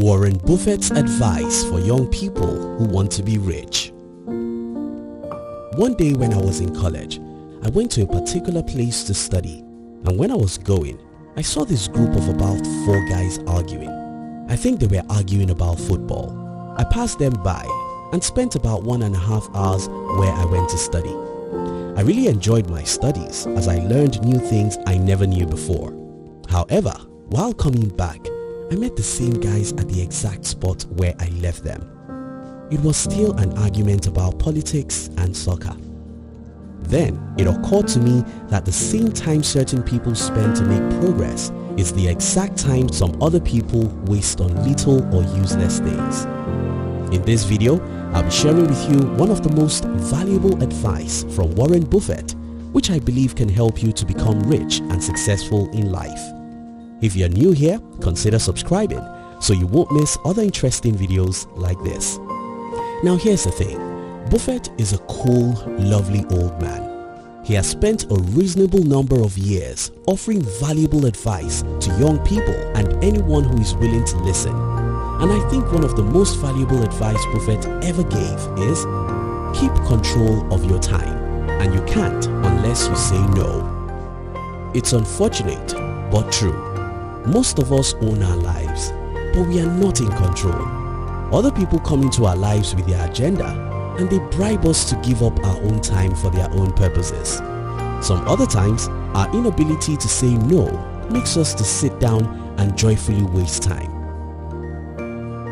Warren Buffett's advice for young people who want to be rich. One day when I was in college, I went to a particular place to study, and when I was going, I saw this group of about 4 guys arguing. I think they were arguing about football. I passed them by and spent about 1.5 hours where I went to study. I really enjoyed my studies as I learned new things I never knew before. However, while coming back, I met the same guys at the exact spot where I left them. It was still an argument about politics and soccer. Then it occurred to me that the same time certain people spend to make progress is the exact time some other people waste on little or useless things. In this video, I'll be sharing with you one of the most valuable advice from Warren Buffett, which I believe can help you to become rich and successful in life. If you're new here, consider subscribing so you won't miss other interesting videos like this. Now here's the thing, Buffett is a cool, lovely old man. He has spent a reasonable number of years offering valuable advice to young people and anyone who is willing to listen. And I think one of the most valuable advice Buffett ever gave is keep control of your time, and you can't unless you say no. It's unfortunate but true. Most of us own our lives, but we are not in control. Other people come into our lives with their agenda and they bribe us to give up our own time for their own purposes. Some other times, our inability to say no makes us to sit down and joyfully waste time.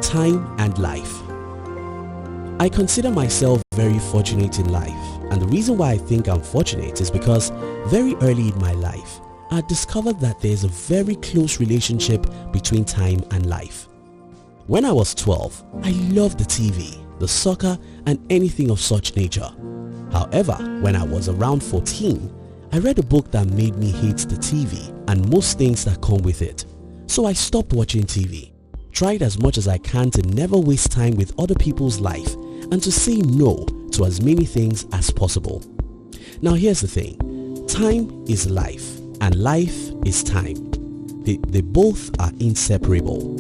Time and life. I consider myself very fortunate in life, and the reason why I think I'm fortunate is because very early in my life, I discovered that there is a very close relationship between time and life. When I was 12, I loved the TV, the soccer, and anything of such nature. However, when I was around 14, I read a book that made me hate the TV and most things that come with it. So I stopped watching TV, tried as much as I can to never waste time with other people's life and to say no to as many things as possible. Now here's the thing, time is life. And life is time. They both are inseparable.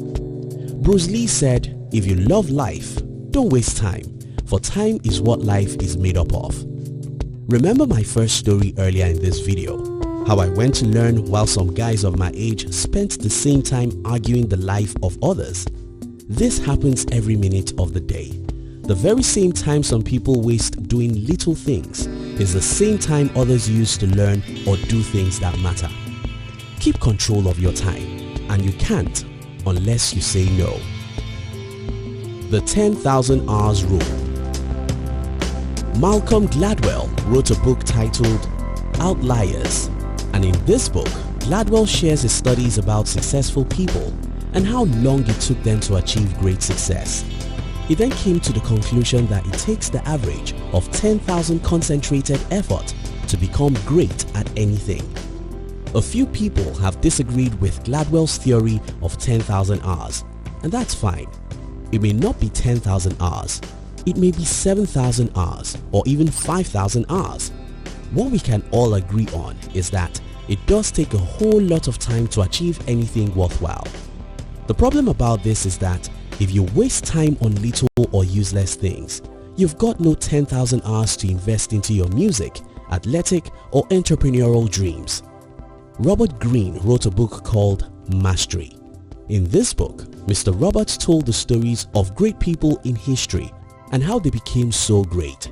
Bruce Lee said, if you love life, don't waste time, for time is what life is made up of. Remember my first story earlier in this video, how I went to learn while some guys of my age spent the same time arguing the life of others. This happens every minute of the day. The very same time some people waste doing little things is the same time others use to learn or do things that matter. Keep control of your time, and you can't unless you say no. The 10,000 Hours Rule. Malcolm Gladwell wrote a book titled Outliers, and in this book, Gladwell shares his studies about successful people and how long it took them to achieve great success. He then came to the conclusion that it takes the average of 10,000 concentrated effort to become great at anything. A few people have disagreed with Gladwell's theory of 10,000 hours, and that's fine. It may not be 10,000 hours, it may be 7,000 hours or even 5,000 hours. What we can all agree on is that it does take a whole lot of time to achieve anything worthwhile. The problem about this is that if you waste time on little or useless things, you've got no 10,000 hours to invest into your music, athletic or entrepreneurial dreams. Robert Greene wrote a book called Mastery. In this book, Mr. Roberts told the stories of great people in history and how they became so great.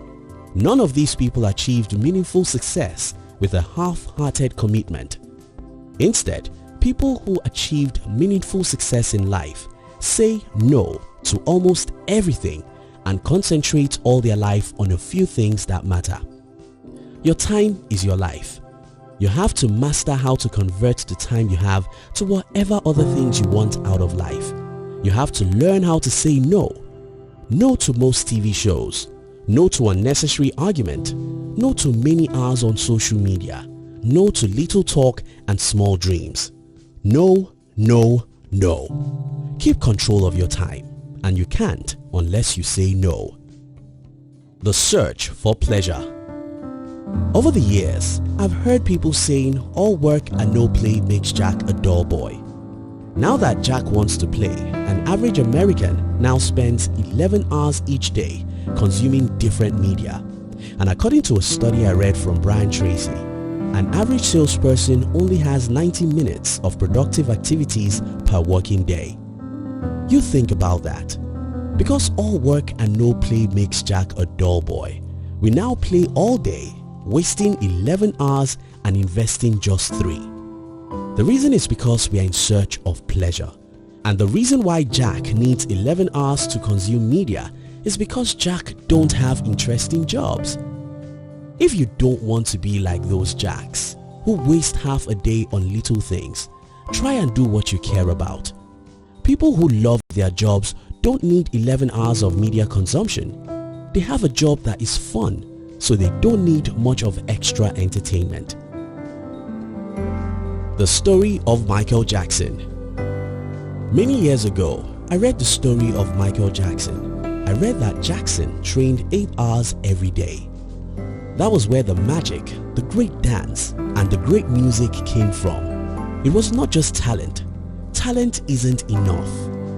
None of these people achieved meaningful success with a half-hearted commitment. Instead, people who achieved meaningful success in life say no to almost everything and concentrate all their life on a few things that matter. Your time is your life. You have to master how to convert the time you have to whatever other things you want out of life. You have to learn how to say no. No to most TV shows. No to unnecessary argument. No to many hours on social media. No to little talk and small dreams. No, no, no. Keep control of your time, and you can't unless you say no. The search for pleasure. Over the years, I've heard people saying all work and no play makes Jack a dull boy. Now that Jack wants to play, an average American now spends 11 hours each day consuming different media. And according to a study I read from Brian Tracy, an average salesperson only has 90 minutes of productive activities per working day. You think about that. Because all work and no play makes Jack a dull boy, we now play all day, wasting 11 hours and investing just 3. The reason is because we are in search of pleasure. And the reason why Jack needs 11 hours to consume media is because Jack don't have interesting jobs. If you don't want to be like those Jacks who waste half a day on little things, try and do what you care about. People who love their jobs don't need 11 hours of media consumption. They have a job that is fun, so they don't need much of extra entertainment. The story of Michael Jackson. Many years ago, I read the story of Michael Jackson. I read that Jackson trained 8 hours every day. That was where the magic, the great dance, and the great music came from. It was not just talent. Talent isn't enough.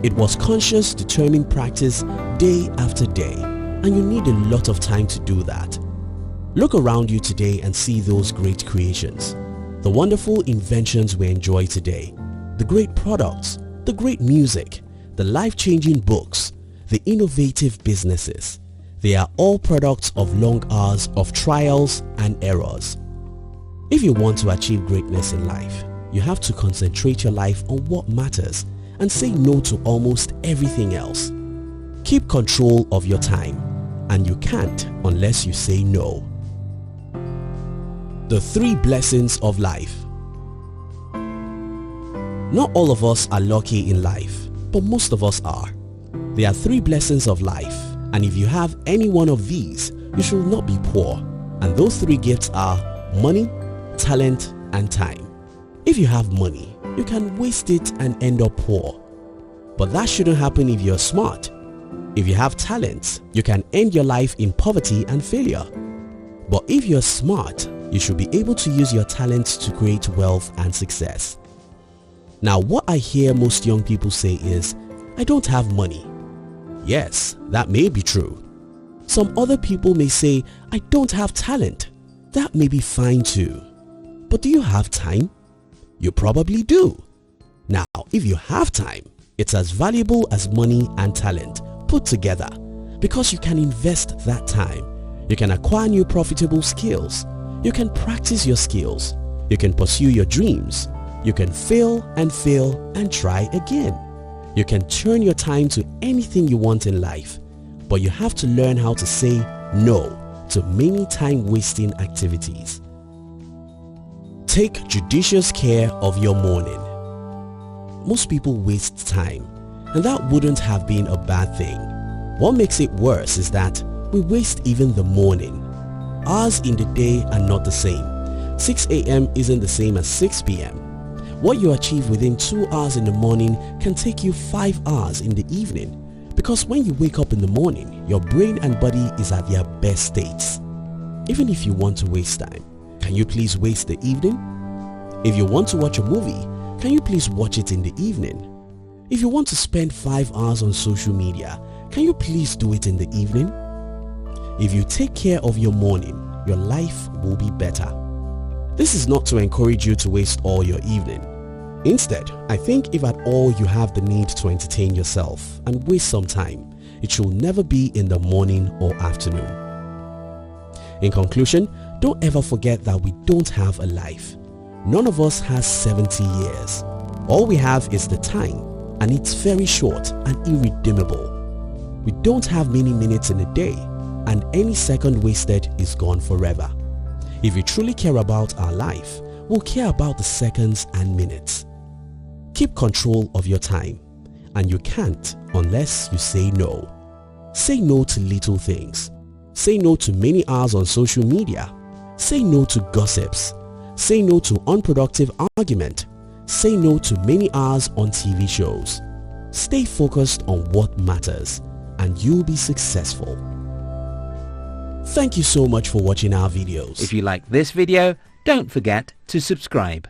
It was conscious, determined practice day after day, and you need a lot of time to do that. Look around you today and see those great creations. The wonderful inventions we enjoy today, the great products, the great music, the life-changing books, the innovative businesses. They are all products of long hours of trials and errors. If you want to achieve greatness in life, you have to concentrate your life on what matters and say no to almost everything else. Keep control of your time, and you can't unless you say no. The 3 blessings of life. Not all of us are lucky in life, but most of us are. There are 3 blessings of life, and if you have any one of these, you should not be poor. And those 3 gifts are money, talent, and time. If you have money, you can waste it and end up poor. But that shouldn't happen if you're smart. If you have talent, you can end your life in poverty and failure. But if you're smart, you should be able to use your talents to create wealth and success. Now, what I hear most young people say is, I don't have money. Yes, that may be true. Some other people may say, I don't have talent. That may be fine too. But do you have time? You probably do. Now, if you have time, it's as valuable as money and talent put together, because you can invest that time. You can acquire new profitable skills. You can practice your skills. You can pursue your dreams. You can fail and try again. You can turn your time to anything you want in life, but you have to learn how to say no to many time-wasting activities. Take judicious care of your morning. Most people waste time, and that wouldn't have been a bad thing. What makes it worse is that we waste even the morning. Hours in the day are not the same. 6 a.m. isn't the same as 6 p.m. What you achieve within 2 hours in the morning can take you 5 hours in the evening, because when you wake up in the morning, your brain and body is at their best states. Even if you want to waste time, can you please waste the evening? If you want to watch a movie, can you please watch it in the evening? If you want to spend 5 hours on social media, can you please do it in the evening? If you take care of your morning, your life will be better. This is not to encourage you to waste all your evening. Instead, I think if at all you have the need to entertain yourself and waste some time, it should never be in the morning or afternoon. In conclusion, don't ever forget that we don't have a life. None of us has 70 years. All we have is the time, and it's very short and irredeemable. We don't have many minutes in a day, and any second wasted is gone forever. If we truly care about our life, we'll care about the seconds and minutes. Keep control of your time, and you can't unless you say no. Say no to little things. Say no to many hours on social media. Say no to gossips. Say no to unproductive argument. Say no to many hours on TV shows. Stay focused on what matters, and you'll be successful. Thank you so much for watching our videos. If you like this video, don't forget to subscribe.